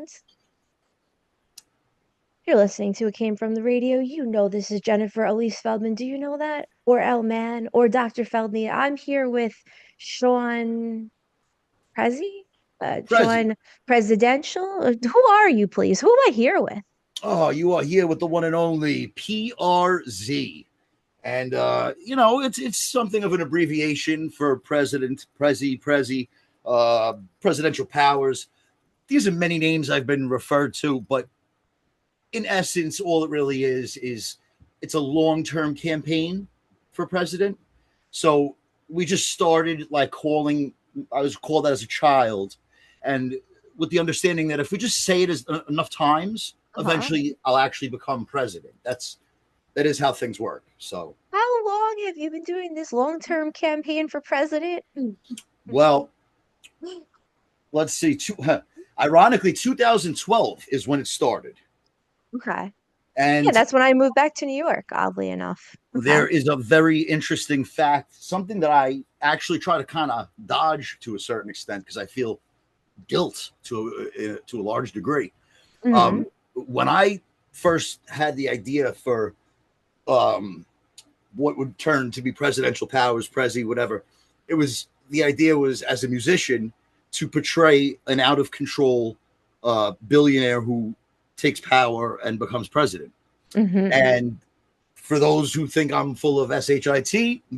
sound you're listening to It Came From the Radio. You know this is Jennifer Elise Feldman. Do you know that? Or L Man or Dr. Feldney. I'm here with Sean Prezi? Prezi. Sean Presidential? Who are you, please? Who am I here with? Oh, you are here with the one and only PRZ. And it's something of an abbreviation for President, Prezi, presidential powers. These are many names I've been referred to, but in essence, all it really is it's a long-term campaign for president. So we just started like calling. I was called that as a child, and with the understanding that if we just say it enough times, Uh-huh. eventually I'll actually become president. That is how things work. So, How long have you been doing this long-term campaign for president? well, let's see. Ironically, 2012 is when it started, Okay. Yeah, and that's when I moved back to New York, oddly enough. Okay. there is a very interesting fact, something that I actually try to kind of dodge to a certain extent because I feel guilt to a large degree. Hmm. When I first had the idea for um, what would turn to be presidential powers, Prezi, whatever, the idea was as a musician to portray an out of control billionaire who takes power and becomes president. Hmm. And for those who think I'm full of shit,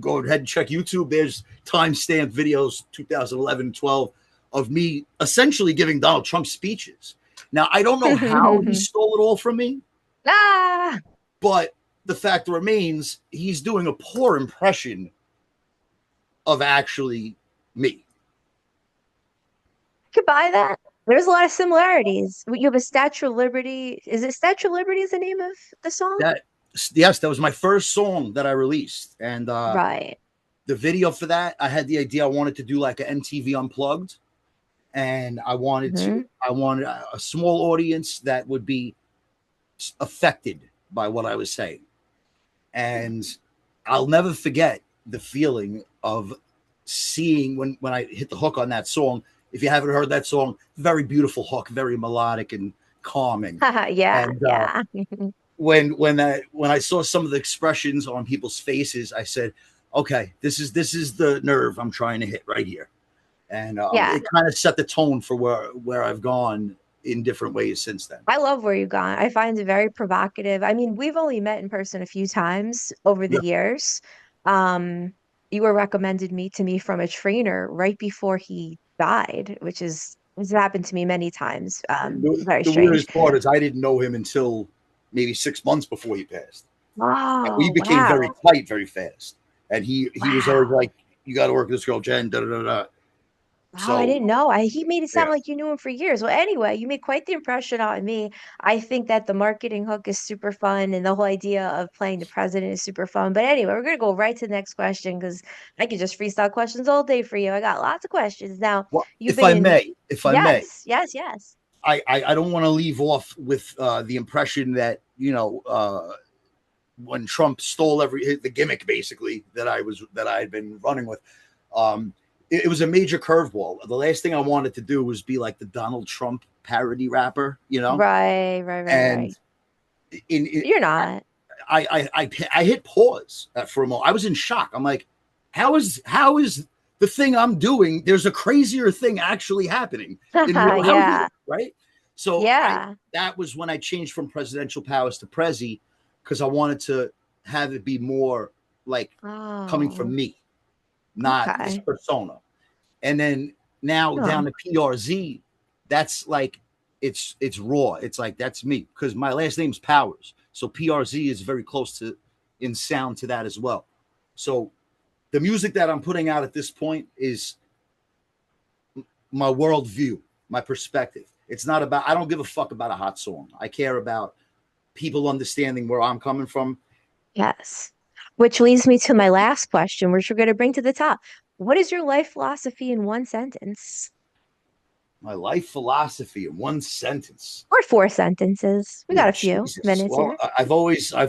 go ahead and check YouTube. There's timestamped videos 2011, 12 of me essentially giving Donald Trump speeches. Now, I don't know how he stole it all from me, Ah, but the fact remains he's doing a poor impression of actually me. could buy that. There's a lot of similarities. You have a Statue of Liberty. Is it Statue of Liberty is the name of the song? That yes, that was my first song that I released, and Right. the video for that, I had the idea I wanted to do like an MTV Unplugged, and Hmm. I wanted a small audience that would be affected by what I was saying. And I'll never forget the feeling of seeing when I hit the hook on that song. If you haven't heard that song, very beautiful hook, very melodic and calming. Yeah, And yeah. when I saw some of the expressions on people's faces, I said, "Okay, this is the nerve I'm trying to hit right here." And Yeah. it kind of set the tone for where I've gone in different ways since then. I love where you've gone. I find it very provocative. I mean, we've only met in person a few times over the Yeah, years. Um, you were recommended me to me from a trainer right before he died, which is has happened to me many times. Very the strange. weirdest part is I didn't know him until maybe 6 months before he passed. And we Oh, became very wow. tight very fast. And he was always Wow. like, "You got to work with this girl Jen." Da, da, da, da. Oh, I So didn't know. He made it sound yeah, like you knew him for years. Well, anyway, you made quite the impression on me. I think that the marketing hook is super fun and the whole idea of playing the president is super fun. But anyway, we're gonna go right to the next question because I could just freestyle questions all day for you. I got lots of questions. Now, well, you've been in, if I may, yes, yes, yes. I don't want to leave off with the impression that when Trump stole the gimmick basically that I had been running with. It was a major curveball. The last thing I wanted to do was be like the Donald Trump parody rapper, Right, right, right, and right. in You're not. I hit pause for a moment. I was in shock. I'm like, how is the thing I'm doing? There's a crazier thing actually happening in real. How is it Yeah, right? So I yeah. that was when I changed from presidential powers to Prezi because I wanted to have it be more like coming from Oh, me, not this okay. persona. And then now Oh, down to PRZ, that's like it's raw. It's like that's me because my last name's Powers. So PRZ is very close to in sound to that as well. So the music that I'm putting out at this point is my worldview, my perspective. It's not about I don't give a fuck about a hot song. I care about people understanding where I'm coming from. yes. Which leads me to my last question, which we're going to bring to the top. What is your life philosophy in one sentence? My life philosophy in one sentence. Or four sentences? We got Oh a few Jesus! minutes Well, here. I've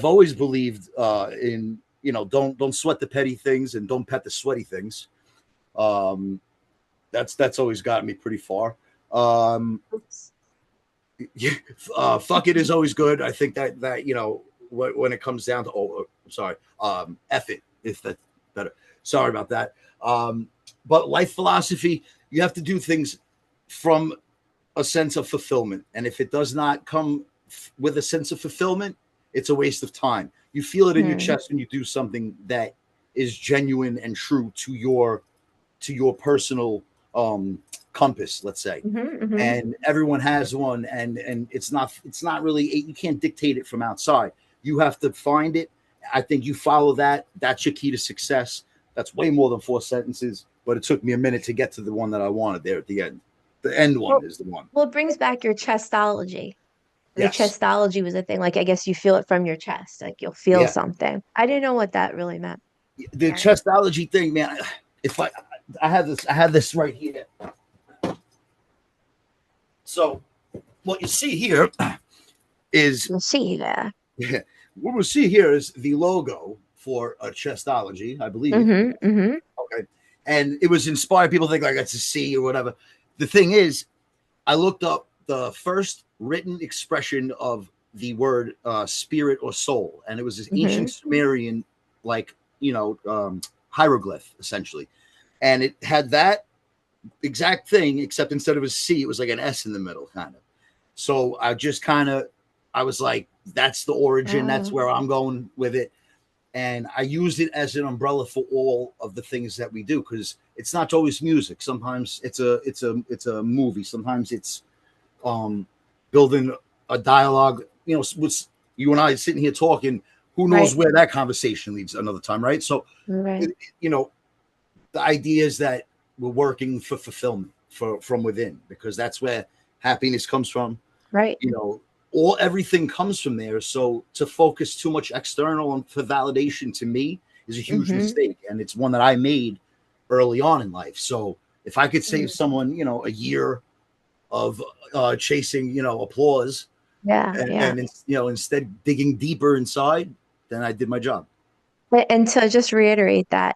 always believed in don't sweat the petty things and don't pet the sweaty things. Um, that's always gotten me pretty far. Um, Oops. Yeah, fuck it is always good. I think that when it comes down to I'm sorry, F it if that's better. Sorry about that. But life philosophy, you have to do things from a sense of fulfillment, and if it does not come with a sense of fulfillment, it's a waste of time. You feel it in your Hmm. chest when you do something that is genuine and true to your personal um, compass, let's say. Hmm. Hmm. And everyone has one, and it's not really, you can't dictate it from outside. You have to find it. I think you follow that. That's your key to success. That's way more than 4 sentences, but it took me a minute to get to the one that I wanted there at the end. The end one Well, is the one. well, it brings back your chestology. The Yes. chestology was a thing. Like, I guess you feel it from your chest. Like, you'll feel Yeah. something. I didn't know what that really meant. The Yeah. chestology thing, man. If I have this right here. So what you see here is You'll see there. what we see here is the logo for a chestology, I believe. Hmm. Hmm. Okay. And it was inspired. People think like it's a C or whatever. The thing is, I looked up the first written expression of the word spirit or soul, and it was this Hmm. ancient Sumerian, like, hieroglyph, essentially. And it had that exact thing, except instead of a C, it was like an S in the middle, kind of. So I was like, that's the origin. That's Oh, where I'm going with it. And I used it as an umbrella for all of the things that we do, because it's not always music. Sometimes it's a movie. Sometimes it's um, building a dialogue. With you and I sitting here talking. Who knows right, where that conversation leads another time, right? So, right, you know, the idea is that we're working for fulfillment from within, because that's where happiness comes from. right. you know all everything comes from there. So to focus too much external and for validation, to me, is a huge Hmm. mistake, and it's one that I made early on in life. So if I could save someone a year of chasing applause, Yeah, and, yeah. and instead digging deeper inside, then I did my job. And to just reiterate that,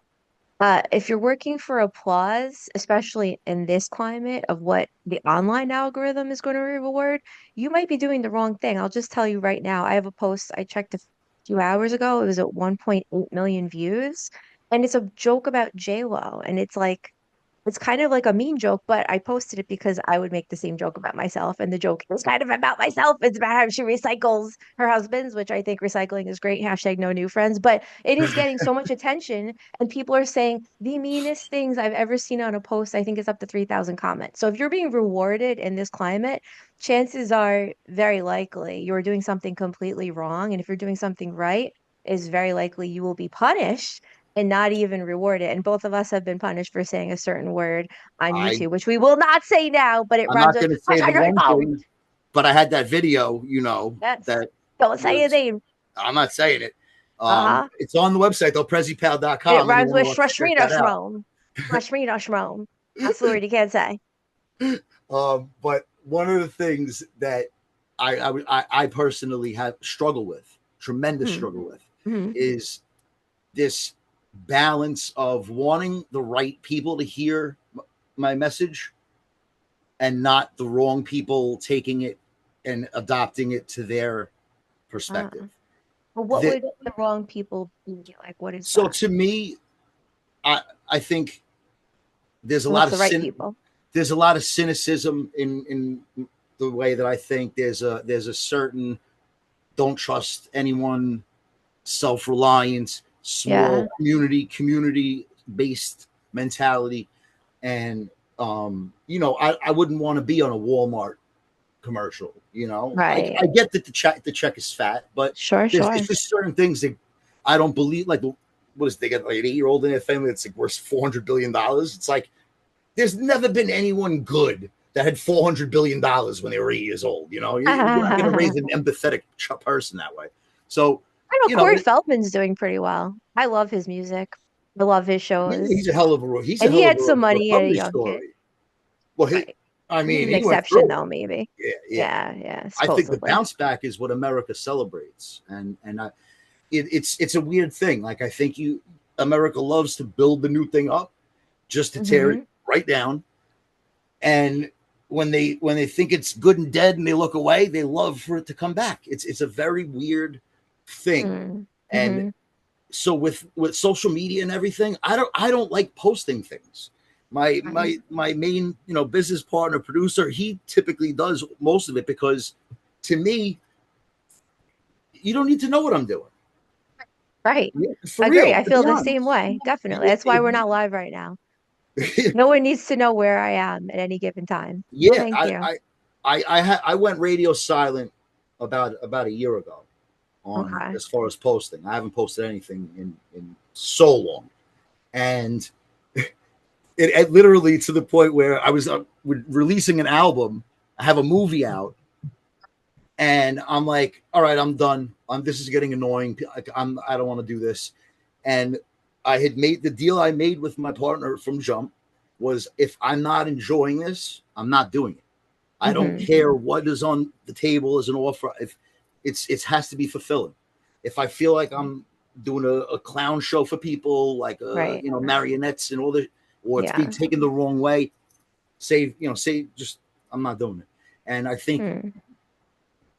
if you're working for applause, especially in this climate of what the online algorithm is going to reward, you might be doing the wrong thing. I'll just tell you right now. I have a post I checked a few hours ago. It was at 1.8 million views, and it's a joke about J-Lo, and it's kind of like a mean joke, but I posted it because I would make the same joke about myself. And the joke is kind of about myself. It's about how she recycles her husband's, which I think recycling is great. Hashtag no new friends. But it is getting so much attention. And people are saying the meanest things I've ever seen on a post. I think it's up to 3,000 comments. So if you're being rewarded in this climate, chances are very likely you're doing something completely wrong. And if you're doing something right, is very likely you will be punished and not even reward it. And both of us have been punished for saying a certain word on I YouTube, which we will not say now, but it I'm rhymes not with going to say the one potato. thing, but I had that video, Yes. that Don't say a was, name. I'm not saying it. Uh-huh. It's on the website though, And it prezzypal.com. rhymes Anyone with who wants to check Shrashmina that out. Shmone. Shrashmina Shmone. That's the word you can't say. But one of the things that I personally have struggle with, tremendous Hmm. struggle with, Hmm. is this balance of wanting the right people to hear my message, and not the wrong people taking it and adopting it to their Uh, perspective. but what That would the wrong people be like? What is so that? to me, I think there's a lot What's of the right people? cynicism in the way that I think. There's a certain don't trust anyone, self-reliance, small Yeah. community based mentality. And I wouldn't want to be on a Walmart commercial. I Right. get that the check is fat, but Sure, it's sure. just certain things that I don't believe. Like, what is, they got like an 8-year old in their family that's like worth $400 billion. It's like there's never been anyone good that had $400 billion when they were 8 years old. You're not going to raise I an empathetic person that way. So, know you know, Corey Feldman's doing pretty well. I love his music. I love his he's shows. a hell of a And he had some money at a recovery young kid. story. Well, Right. I He's mean, an he went exception through it. though, maybe. Yeah, yeah. Yeah, yeah, I think the supposedly. bounce back is what America celebrates, and it's a weird thing. Like, I think America loves to build the new thing up just to tear it Hmm. right down. And when they think it's good and dead and they look away, they love for it to come back. It's a very weird thing. And Mm-hmm. so with social media and everything, I don't like posting things. My Right. my main business partner producer, he typically does most of it because to me, you don't need to know what I'm doing. Right. Yeah, for Agree. real, I to feel be the same honest. way. Definitely. That's why we're not live right now. No one needs to know where I am at any given time. No, Yeah, thank you. I went radio silent about a year ago on Okay. as far as posting. I haven't posted anything in so long, and it literally to the point where I was releasing an album. I have a movie out, and I'm like, all right, I'm done. This is getting annoying. I don't want to do this, and I had made the deal I made with my partner from Jump was if I'm not enjoying this, I'm not doing it. I don't Hmm. care what is on the table as an offer. If it has to be fulfilling. If I feel like I'm doing a clown show for people, like Right. marionettes and all the, or it's being Yeah. taken the wrong way, say just I'm not doing it. And I think Hmm.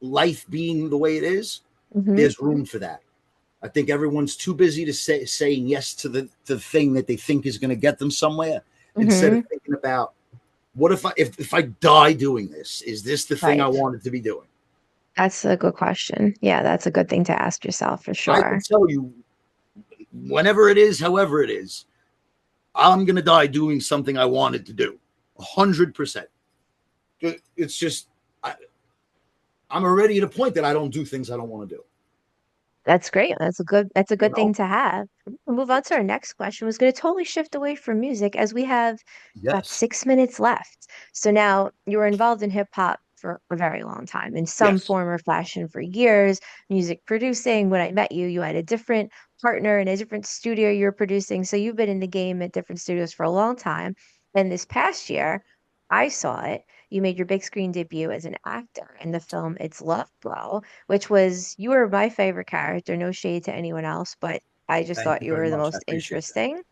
life being the way it is, Hmm. there's room for that. I think everyone's too busy to saying yes to the thing that they think is going to get them somewhere instead of Hmm. thinking about what if I die doing this? Is this the thing I Right. wanted to be doing? That's a good question. Yeah, that's a good thing to ask yourself for I can sure. tell you, whenever it is, however it is, I'm gonna die doing something I wanted to do, 100%. It's just I'm already at a point that I don't do things I don't want to do. That's great. That's a You good thing know? to have. We'll move on to our next question. Was going to totally shift away from music as we have about Yes. 6 minutes left. So now you were involved in hip hop for a very long time in some Yes. form or fashion for years, music producing. When I met you, you had a different partner in a different studio you were producing. So you've been in the game at different studios for a long time. And this past year, I saw it. You made your big screen debut as an actor in the film It's Love, Bro, which was you were my favorite character. No shade to anyone else, but I just Thank thought you you very were the much. I most appreciate that. interesting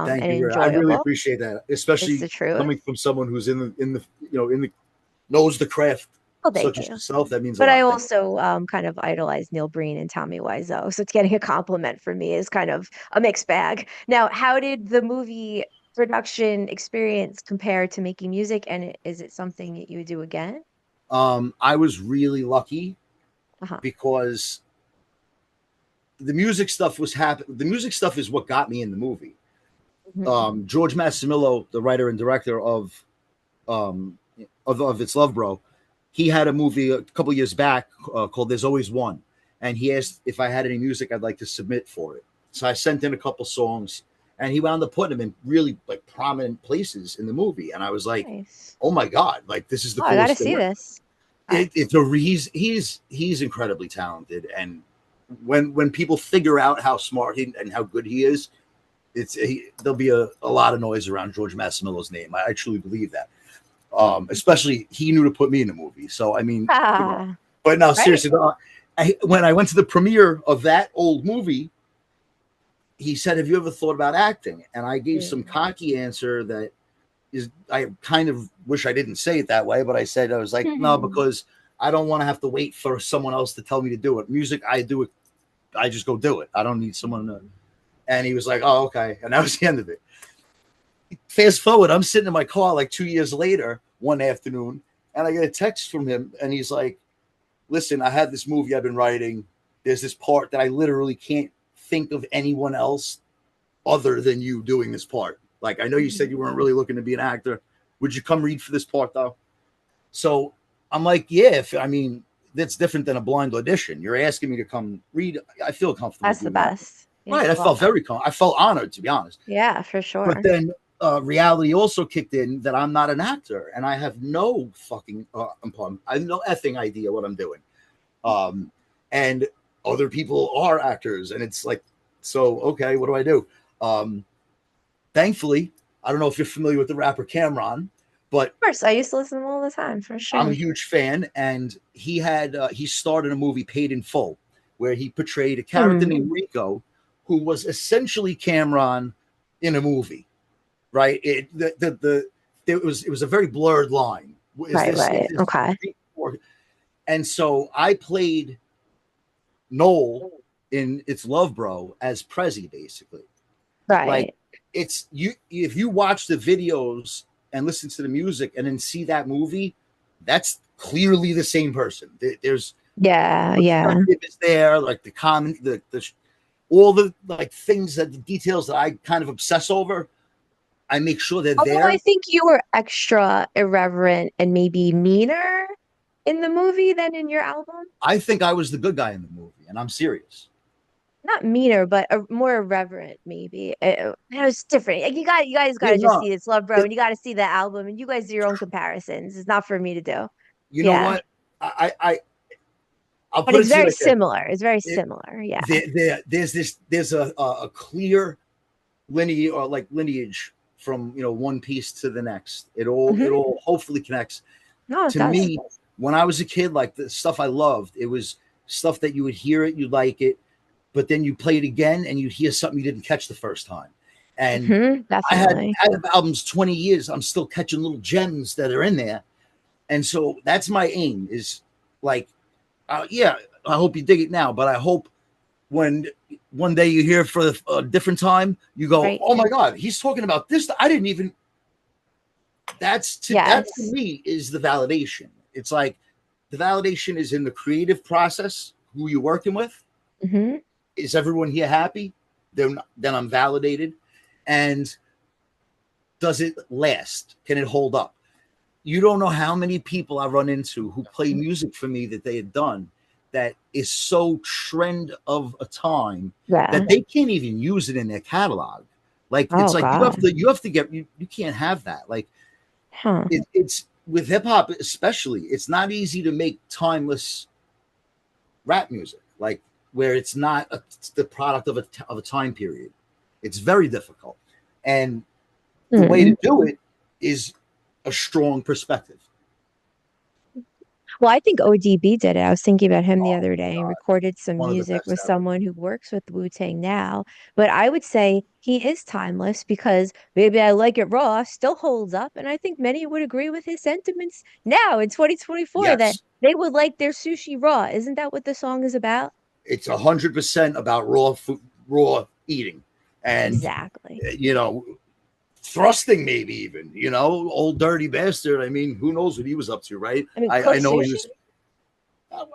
Thank and you. I really enjoyable. appreciate that, It's especially the truth. coming from someone who's in the knows the craft Well, thank such as you. yourself. That means a But I lot. Thank also kind of idolize Neil Breen and Tommy Wiseau, so it's getting a compliment from me is kind of a mixed bag. Now, how did the movie production experience compare to making music, and is it something that you would do again? you. I was really lucky Uh-huh. because the music stuff was happening. The music stuff is what got me in the movie. Hmm. George Massimillo, the writer and director of It's Love Bro, he had a movie a couple years back called There's Always One, and he asked if I had any music I'd like to submit for it. So I sent in a couple songs, and he wound up putting them in really like prominent places in the movie, and I was like, Nice. oh my god, like this is the Oh, I got to coolest thing see ever. this. Okay. He's incredibly talented, and when people figure out how smart and how good he is, there'll be a lot of noise around George Massimillo's name. I truly believe that. Especially he knew to put me in the movie. So I mean, Ah, but no, right. seriously, when I went to the premiere of that old movie, he said, "Have you ever thought about acting?" And I gave some Mm. cocky answer that is, I kind of wish I didn't say it that way, but I was like, no, Mhm. because I don't want to have to wait for someone else to tell me to do it. Music, I do it. I just go do it. I don't need someone to. And he was like, oh, okay. And that was the end of it. Fast forward, I'm sitting in my car like 2 years later one afternoon, and I get a text from him, and he's like, listen, I had this movie I've been writing. There's this part that I literally can't think of anyone else other than you doing this part. Like, I know you said you weren't really looking to be an actor. Would you come read for this part, though? So I'm like, yeah, I mean, that's different than a blind audition. You're asking me to come read. I feel comfortable That's the doing that. best. Yeah, Right. I I love felt that. I felt honored, to be honest. Yeah, for But sure. then reality also kicked in that I'm not an actor and I have no fucking, I have no effing idea what I'm doing. Um, and other people are actors. And it's like, so, okay, what do I do? Um, Thankfully, I don't know if you're familiar with the rapper Cameron, but Of course, I used to listen to them all the time, for I'm a sure. huge fan. And he starred in a movie Paid in Full, where he portrayed a character Hmm. named Rico, who was essentially Cameron in a movie, right? It was a very blurred line. Is Right, this is right. this Okay. or and so I played Noel in It's Love Bro as Prezi basically. Like Right. it's you if you watch the videos and listen to the music and then see that movie, that's clearly the same person. There's Yeah, yeah. perspective is there, like the common the all the like things that the details that I kind of obsess over, I make sure they're Although I there. think you were extra irreverent and maybe meaner in the movie than in your album. I think I was the good guy in the movie, and I'm serious. Not meaner, but more irreverent, maybe. It was different. Like you guys got Yeah, to just no, see It's Love, Bro, it, and you got to see the album, and you guys do your own comparisons. It's not for me to do. you know Yeah, what? I'll but put it's it to you very like this. similar. It's very It, similar. Yeah. there's a clear lineage or like lineage from one piece to the next. It Hmm. all hopefully connects. No, it To does. me, when I was a kid, like the stuff I loved, it was stuff that you would hear it, you'd like it, but then you play it again and you'd hear something you didn't catch the first time. And I had Definitely. out of albums 20 years, I'm still catching little gems that are in there. And so that's my aim is like, yeah, I hope you dig it now, but I hope when one day you hear it for a different time, you go, Right. oh my God, he's talking about this. I didn't even, that to Yes. me is the validation. It's like the validation is in the creative process, who you're working with. Hmm. Is everyone here happy? Then I'm validated. And does it last? Can it hold up? You don't know how many people I run into who play music for me that they had done that is so trend of a time Yeah. that they can't even use it in their catalog. Like it's Oh like God. you have to get you can't have that. Like Huh. it's with hip hop especially, it's not easy to make timeless rap music like where it's not the product of a time period. It's very difficult, and the way Hmm. to do it is a strong perspective. Well, I think ODB did it. I was thinking about him the Oh other my day and god, recorded some one of the music best with ever. someone who works with Wu-Tang now. But I would say he is timeless because Baby I Like It Raw still holds up. And I think many would agree with his sentiments now in 2024 that Yes, they would like their sushi raw. Isn't that what the song is about? it's 100% about raw food, raw eating, and Exactly. you know, thrusting maybe even. Old dirty bastard. I mean, who knows what he was up to, right? I mean, I cook know he sushi. was.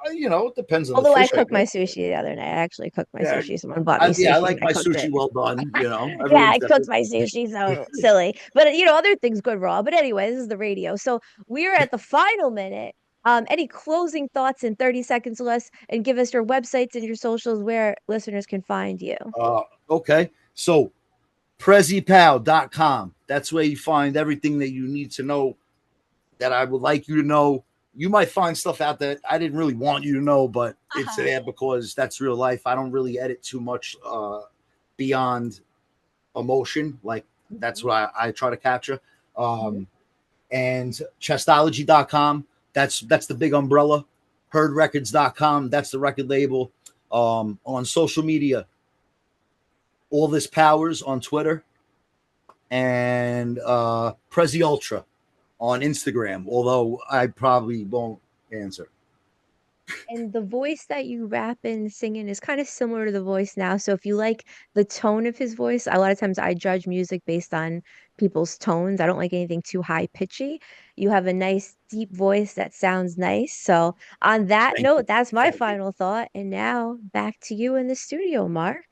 It depends on the Although I fish, I cooked my guess. sushi the other night. I actually cooked my Yeah, sushi. Someone bought me yeah, I sushi and like I my cooked sushi it. well done. Yeah, Everyone's I cooked different. my sushi, so silly. But other things good raw. But anyway, this is the radio. So we're at the final minute. Any closing thoughts in 30 seconds or less, and give us your websites and your socials where listeners can find you. Okay, so prezipow.com. That's where you find everything that you need to know that I would like you to know. You might find stuff out that I didn't really want you to know, but it's Uh-huh. there because that's real life. I don't really edit too much beyond emotion. Like that's Mhm, what I try to capture. mhm. Um, and chestology.com. That's the big umbrella. Heardrecords.com. That's the record label. On social media, all this powers on Twitter and Prezi Ultra on Instagram, although I probably won't answer. And the voice that you rap and sing in is kind of similar to the voice now. So if you like the tone of his voice, a lot of times I judge music based on people's tones. I don't like anything too high pitchy. You have a nice deep voice that sounds nice. So on that Thank you. note, that's my Thank you. final thought. And now back to you in the studio, Mark.